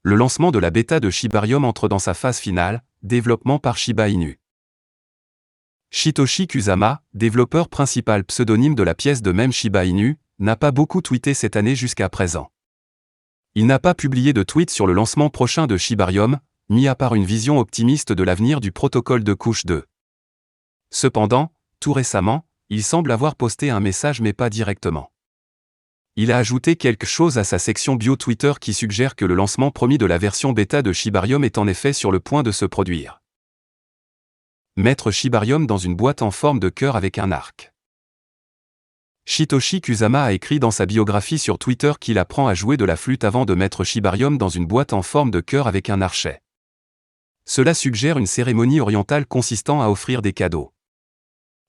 Le lancement de la bêta de Shibarium entre dans sa phase finale, développement par Shiba Inu. Satoshi Kusama, développeur principal pseudonyme de la pièce de mème Shiba Inu, n'a pas beaucoup tweeté cette année jusqu'à présent. Il n'a pas publié de tweet sur le lancement prochain de Shibarium, mis à part une vision optimiste de l'avenir du protocole de couche 2. Cependant, tout récemment, il semble avoir posté un message mais pas directement. Il a ajouté quelque chose à sa section bio Twitter qui suggère que le lancement promis de la version bêta de Shibarium est en effet sur le point de se produire. Mettre Shibarium dans une boîte en forme de cœur avec un arc. Satoshi Kusama a écrit dans sa biographie sur Twitter qu'il apprend à jouer de la flûte avant de mettre Shibarium dans une boîte en forme de cœur avec un archet. Cela suggère une cérémonie orientale consistant à offrir des cadeaux.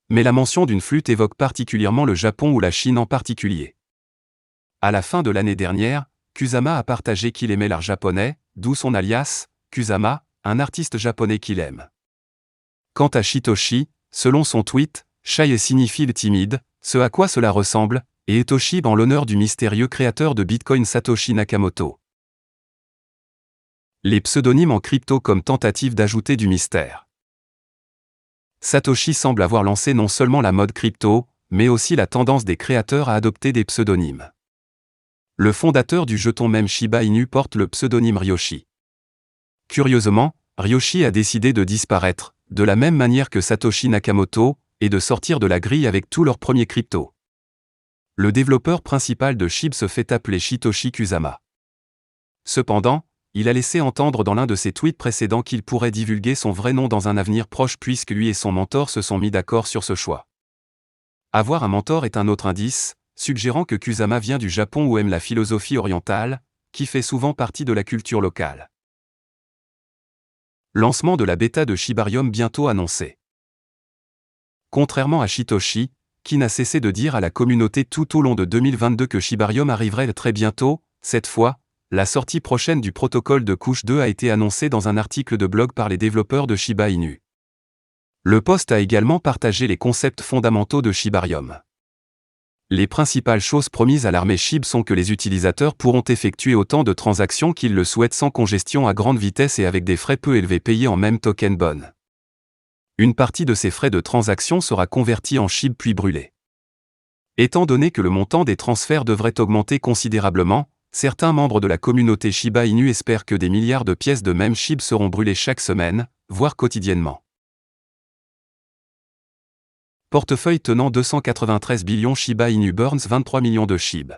Mais la mention d'une flûte évoque particulièrement le Japon ou la Chine en particulier. À la fin de l'année dernière, Kusama a partagé qu'il aimait l'art japonais, d'où son alias, Kusama, un artiste japonais qu'il aime. Quant à Satoshi, selon son tweet, Shai signifie le timide, ce à quoi cela ressemble, et Etoshi en l'honneur du mystérieux créateur de Bitcoin Satoshi Nakamoto. Les pseudonymes en crypto comme tentative d'ajouter du mystère. Satoshi semble avoir lancé non seulement la mode crypto, mais aussi la tendance des créateurs à adopter des pseudonymes. Le fondateur du jeton mème Shiba Inu porte le pseudonyme Ryoshi. Curieusement, Ryoshi a décidé de disparaître, de la même manière que Satoshi Nakamoto, et de sortir de la grille avec tous leurs premiers cryptos. Le développeur principal de SHIB se fait appeler Satoshi Kusama. Cependant, il a laissé entendre dans l'un de ses tweets précédents qu'il pourrait divulguer son vrai nom dans un avenir proche puisque lui et son mentor se sont mis d'accord sur ce choix. Avoir un mentor est un autre indice, suggérant que Kusama vient du Japon ou aime la philosophie orientale, qui fait souvent partie de la culture locale. Lancement de la bêta de Shibarium bientôt annoncé. Contrairement à Satoshi, qui n'a cessé de dire à la communauté tout au long de 2022 que Shibarium arriverait très bientôt, cette fois, la sortie prochaine du protocole de couche 2 a été annoncée dans un article de blog par les développeurs de Shiba Inu. Le post a également partagé les concepts fondamentaux de Shibarium. Les principales choses promises à l'armée SHIB sont que les utilisateurs pourront effectuer autant de transactions qu'ils le souhaitent sans congestion à grande vitesse et avec des frais peu élevés payés en même token bonne. Une partie de ces frais de transaction sera convertie en SHIB puis brûlée. Étant donné que le montant des transferts devrait augmenter considérablement, certains membres de la communauté Shiba Inu espèrent que des milliards de pièces de mème SHIB seront brûlées chaque semaine, voire quotidiennement. Portefeuille tenant 293 billions Shiba Inu burns 23 millions de SHIB.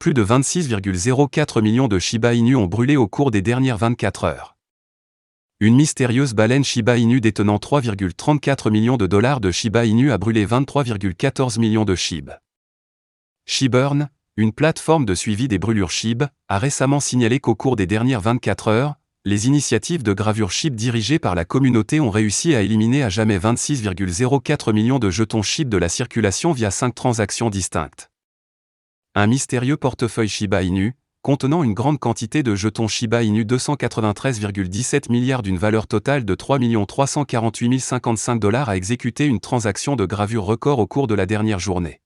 Plus de 26,04 millions de Shiba Inu ont brûlé au cours des dernières 24 heures. Une mystérieuse baleine Shiba Inu détenant 3,34 millions de dollars de Shiba Inu a brûlé 23,14 millions de SHIB. Shibburn, une plateforme de suivi des brûlures SHIB, a récemment signalé qu'au cours des dernières 24 heures, les initiatives de gravure SHIB dirigées par la communauté ont réussi à éliminer à jamais 26,04 millions de jetons SHIB de la circulation via 5 transactions distinctes. Un mystérieux portefeuille Shiba Inu, contenant une grande quantité de jetons Shiba Inu 293,17 milliards d'une valeur totale de 3 348 055 $ a exécuté une transaction de gravure record au cours de la dernière journée.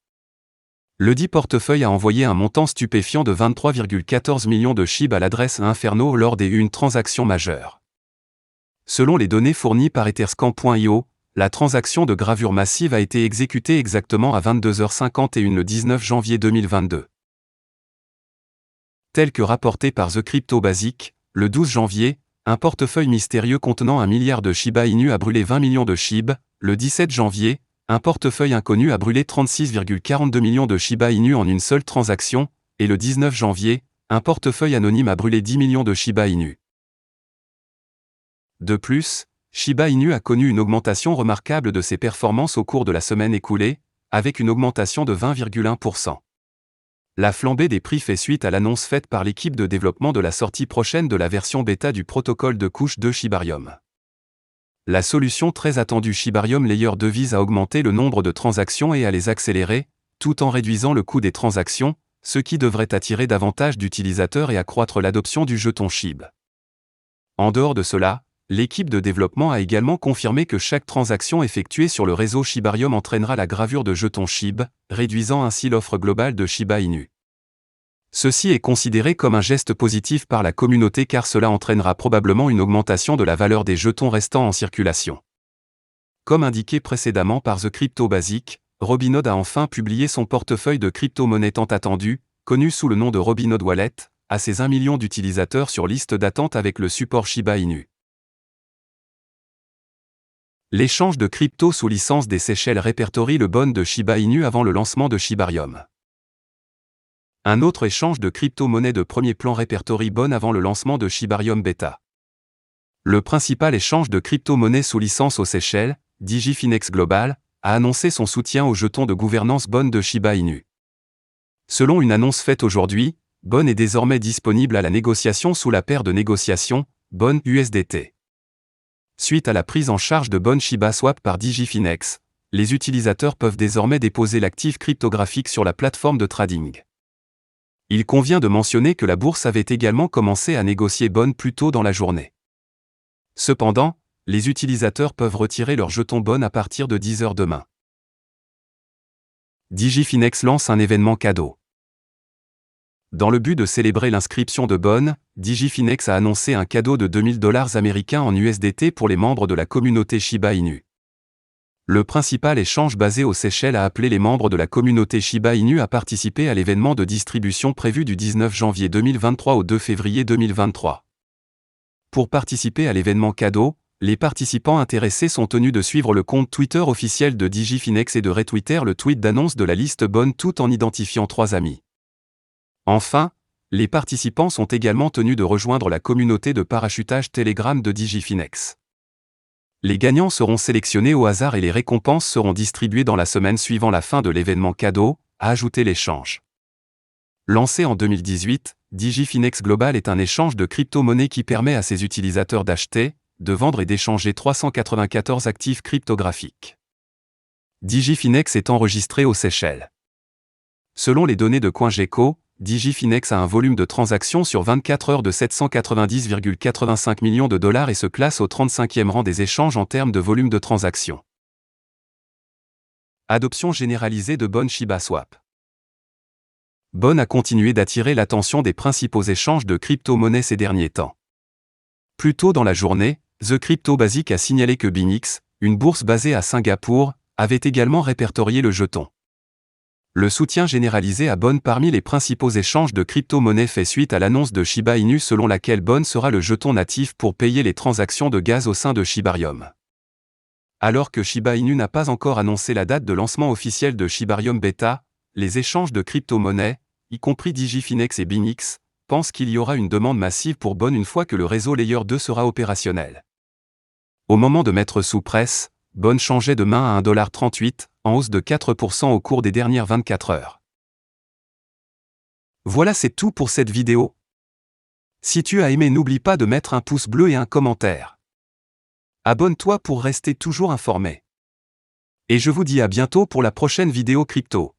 Ledit portefeuille a envoyé un montant stupéfiant de 23,14 millions de SHIB à l'adresse Inferno lors d'une transaction majeure. Selon les données fournies par Etherscan.io, la transaction de gravure massive a été exécutée exactement à 22h51 le 19 janvier 2022. Tel que rapporté par The Crypto Basic, le 12 janvier, un portefeuille mystérieux contenant 1 milliard de Shiba Inu a brûlé 20 millions de SHIB, le 17 janvier, un portefeuille inconnu a brûlé 36,42 millions de Shiba Inu en une seule transaction, et le 19 janvier, un portefeuille anonyme a brûlé 10 millions de Shiba Inu. De plus, Shiba Inu a connu une augmentation remarquable de ses performances au cours de la semaine écoulée, avec une augmentation de 20,1%. La flambée des prix fait suite à l'annonce faite par l'équipe de développement de la sortie prochaine de la version bêta du protocole de couche 2 Shibarium. La solution très attendue Shibarium Layer 2 vise à augmenter le nombre de transactions et à les accélérer, tout en réduisant le coût des transactions, ce qui devrait attirer davantage d'utilisateurs et accroître l'adoption du jeton SHIB. En dehors de cela, l'équipe de développement a également confirmé que chaque transaction effectuée sur le réseau Shibarium entraînera la gravure de jetons SHIB, réduisant ainsi l'offre globale de Shiba Inu. Ceci est considéré comme un geste positif par la communauté car cela entraînera probablement une augmentation de la valeur des jetons restants en circulation. Comme indiqué précédemment par The Crypto Basic, Robinhood a enfin publié son portefeuille de crypto-monnaies tant attendu, connu sous le nom de Robinhood Wallet, à ses 1 million d'utilisateurs sur liste d'attente avec le support Shiba Inu. L'échange de crypto sous licence des Seychelles répertorie le BON de Shiba Inu avant le lancement de Shibarium. Un autre échange de crypto-monnaies de premier plan répertorie BON avant le lancement de Shibarium Beta. Le principal échange de crypto-monnaies sous licence aux Seychelles, Digifinex Global, a annoncé son soutien au jeton de gouvernance BON de Shiba Inu. Selon une annonce faite aujourd'hui, BON est désormais disponible à la négociation sous la paire de négociation, BON USDT. Suite à la prise en charge de BON Shiba Swap par Digifinex, les utilisateurs peuvent désormais déposer l'actif cryptographique sur la plateforme de trading. Il convient de mentionner que la bourse avait également commencé à négocier BON plus tôt dans la journée. Cependant, les utilisateurs peuvent retirer leurs jetons BON à partir de 10 h demain. Digifinex lance un événement cadeau. Dans le but de célébrer l'inscription de BON, Digifinex a annoncé un cadeau de $2000 américains en USDT pour les membres de la communauté Shiba Inu. Le principal échange basé aux Seychelles a appelé les membres de la communauté Shiba Inu à participer à l'événement de distribution prévu du 19 janvier 2023 au 2 février 2023. Pour participer à l'événement cadeau, les participants intéressés sont tenus de suivre le compte Twitter officiel de Digifinex et de retweeter le tweet d'annonce de la liste BON tout en identifiant 3 amis. Enfin, les participants sont également tenus de rejoindre la communauté de parachutage Telegram de Digifinex. Les gagnants seront sélectionnés au hasard et les récompenses seront distribuées dans la semaine suivant la fin de l'événement cadeau, a ajouté l'échange. Lancé en 2018, Digifinex Global est un échange de crypto-monnaies qui permet à ses utilisateurs d'acheter, de vendre et d'échanger 394 actifs cryptographiques. Digifinex est enregistré aux Seychelles. Selon les données de CoinGecko, Digifinex a un volume de transactions sur 24 heures de 790,85 millions de dollars et se classe au 35e rang des échanges en termes de volume de transactions. Adoption généralisée de BON Shiba Swap. BON a continué d'attirer l'attention des principaux échanges de crypto-monnaies ces derniers temps. Plus tôt dans la journée, The Crypto Basic a signalé que Binix, une bourse basée à Singapour, avait également répertorié le jeton. Le soutien généralisé à BON parmi les principaux échanges de crypto-monnaies fait suite à l'annonce de Shiba Inu selon laquelle BON sera le jeton natif pour payer les transactions de gaz au sein de Shibarium. Alors que Shiba Inu n'a pas encore annoncé la date de lancement officiel de Shibarium Beta, les échanges de crypto-monnaies, y compris Digifinex et Binix, pensent qu'il y aura une demande massive pour BON une fois que le réseau Layer 2 sera opérationnel. Au moment de mettre sous presse, BON changeait de main à 1,38 $, en hausse de 4% au cours des dernières 24 heures. Voilà, c'est tout pour cette vidéo. Si tu as aimé, n'oublie pas de mettre un pouce bleu et un commentaire. Abonne-toi pour rester toujours informé. Et je vous dis à bientôt pour la prochaine vidéo crypto.